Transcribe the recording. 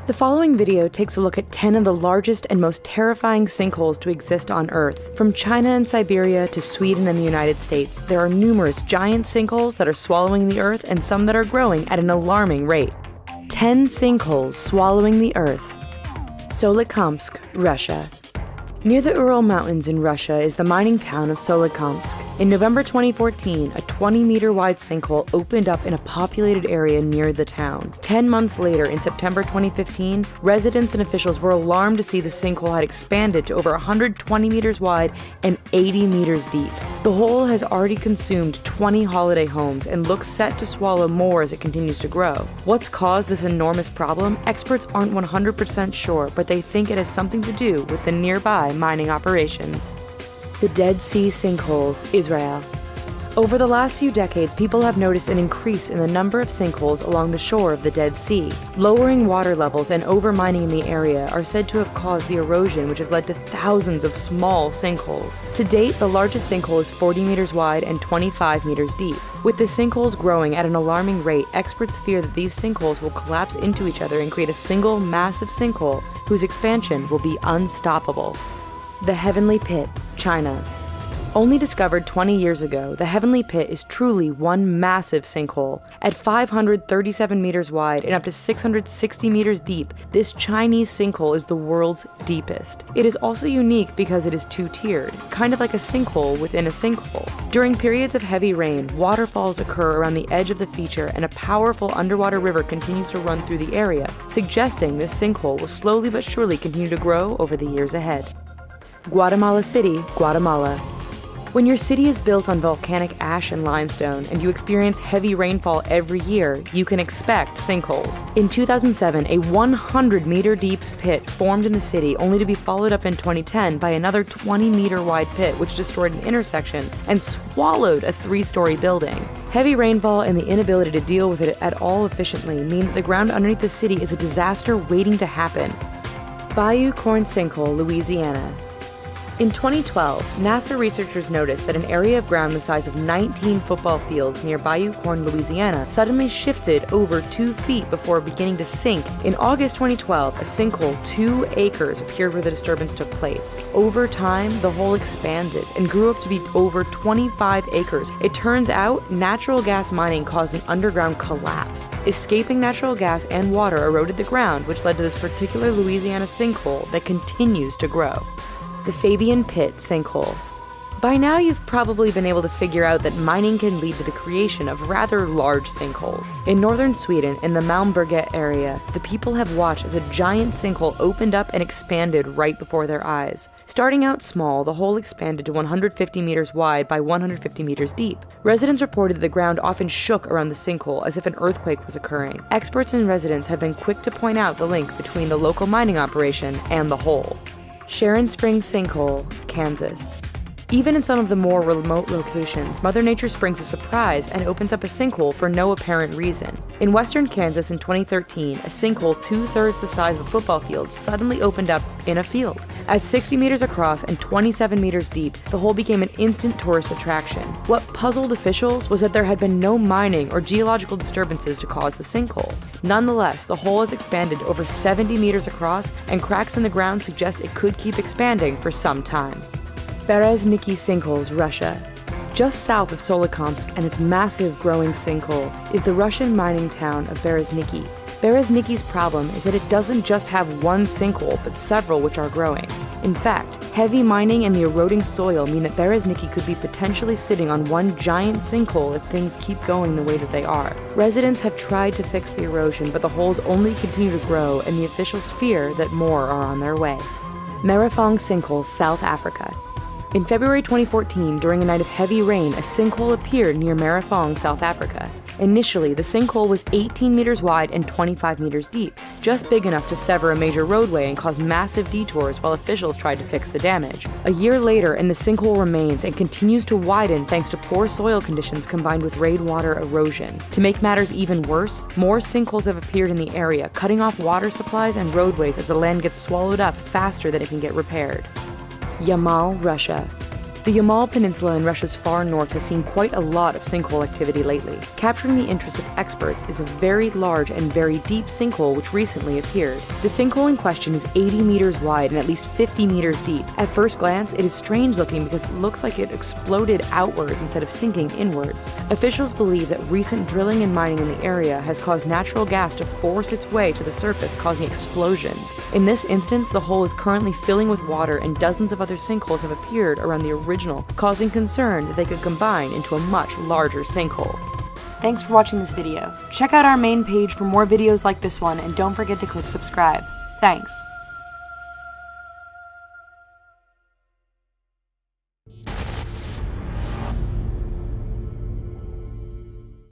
The following video takes a look at 10 of the largest and most terrifying sinkholes to exist on Earth. From China and Siberia to Sweden and the United States, there are numerous giant sinkholes that are swallowing the Earth and some that are growing at an alarming rate. 10 sinkholes swallowing the Earth. Solikamsk, Russia. Near the Ural Mountains in Russia is the mining town of Solikamsk. In November 2014, a 20-meter-wide sinkhole opened up in a populated area near the town. 10 months later, in September 2015, residents and officials were alarmed to see the sinkhole had expanded to over 120 meters wide and 80 meters deep. The hole has already consumed 20 holiday homes and looks set to swallow more as it continues to grow. What's caused this enormous problem? Experts aren't 100% sure, but they think it has something to do with the nearby mining operations. The Dead Sea sinkholes, Israel. Over the last few decades, people have noticed an increase in the number of sinkholes along the shore of the Dead Sea. Lowering water levels and over-mining in the area are said to have caused the erosion, which has led to thousands of small sinkholes. To date, the largest sinkhole is 40 meters wide and 25 meters deep. With the sinkholes growing at an alarming rate, experts fear that these sinkholes will collapse into each other and create a single massive sinkhole whose expansion will be unstoppable. The Heavenly Pit, China. Only discovered 20 years ago, the Heavenly Pit is truly one massive sinkhole. At 537 meters wide and up to 660 meters deep, this Chinese sinkhole is the world's deepest. It is also unique because it is two-tiered, kind of like a sinkhole within a sinkhole. During periods of heavy rain, waterfalls occur around the edge of the feature and a powerful underwater river continues to run through the area, suggesting this sinkhole will slowly but surely continue to grow over the years ahead. Guatemala City, Guatemala. When your city is built on volcanic ash and limestone and you experience heavy rainfall every year, you can expect sinkholes. In 2007, a 100-meter-deep pit formed in the city, only to be followed up in 2010 by another 20-meter-wide pit which destroyed an intersection and swallowed a 3-story building. Heavy rainfall and the inability to deal with it at all efficiently mean that the ground underneath the city is a disaster waiting to happen. Bayou Corn Sinkhole, Louisiana. In 2012, NASA researchers noticed that an area of ground the size of 19 football fields near Bayou Corn, Louisiana, suddenly shifted over 2 feet before beginning to sink. In August 2012, a sinkhole 2 acres appeared where the disturbance took place. Over time, the hole expanded and grew up to be over 25 acres. It turns out, natural gas mining caused an underground collapse. Escaping natural gas and water eroded the ground, which led to this particular Louisiana sinkhole that continues to grow. The Fabian Pit Sinkhole. By now you've probably been able to figure out that mining can lead to the creation of rather large sinkholes. In northern Sweden, in the Malmberget area, the people have watched as a giant sinkhole opened up and expanded right before their eyes. Starting out small, the hole expanded to 150 meters wide by 150 meters deep. Residents reported that the ground often shook around the sinkhole as if an earthquake was occurring. Experts and residents have been quick to point out the link between the local mining operation and the hole. Sharon Springs Sinkhole, Kansas. Even in some of the more remote locations, Mother Nature springs a surprise and opens up a sinkhole for no apparent reason. In western Kansas in 2013, a sinkhole 2/3 the size of a football field suddenly opened up in a field. At 60 meters across and 27 meters deep, the hole became an instant tourist attraction. What puzzled officials was that there had been no mining or geological disturbances to cause the sinkhole. Nonetheless, the hole has expanded over 70 meters across, and cracks in the ground suggest it could keep expanding for some time. Berezniki Sinkholes, Russia. Just south of Solikamsk and its massive growing sinkhole is the Russian mining town of Berezniki. Berezniki's problem is that it doesn't just have one sinkhole, but several which are growing. In fact, heavy mining and the eroding soil mean that Berezniki could be potentially sitting on one giant sinkhole if things keep going the way that they are. Residents have tried to fix the erosion, but the holes only continue to grow, and the officials fear that more are on their way. Merifong Sinkhole, South Africa. In February 2014, during a night of heavy rain, a sinkhole appeared near Merifong, South Africa. Initially, the sinkhole was 18 meters wide and 25 meters deep, just big enough to sever a major roadway and cause massive detours while officials tried to fix the damage. A year later, and the sinkhole remains and continues to widen thanks to poor soil conditions combined with rainwater erosion. To make matters even worse, more sinkholes have appeared in the area, cutting off water supplies and roadways as the land gets swallowed up faster than it can get repaired. Yamal, Russia. The Yamal Peninsula in Russia's far north has seen quite a lot of sinkhole activity lately. Capturing the interest of experts is a very large and very deep sinkhole which recently appeared. The sinkhole in question is 80 meters wide and at least 50 meters deep. At first glance, it is strange looking because it looks like it exploded outwards instead of sinking inwards. Officials believe that recent drilling and mining in the area has caused natural gas to force its way to the surface, causing explosions. In this instance, the hole is currently filling with water and dozens of other sinkholes have appeared around the original, causing concern that they could combine into a much larger sinkhole. Thanks for watching this video. Check out our main page for more videos like this one and don't forget to click subscribe. Thanks.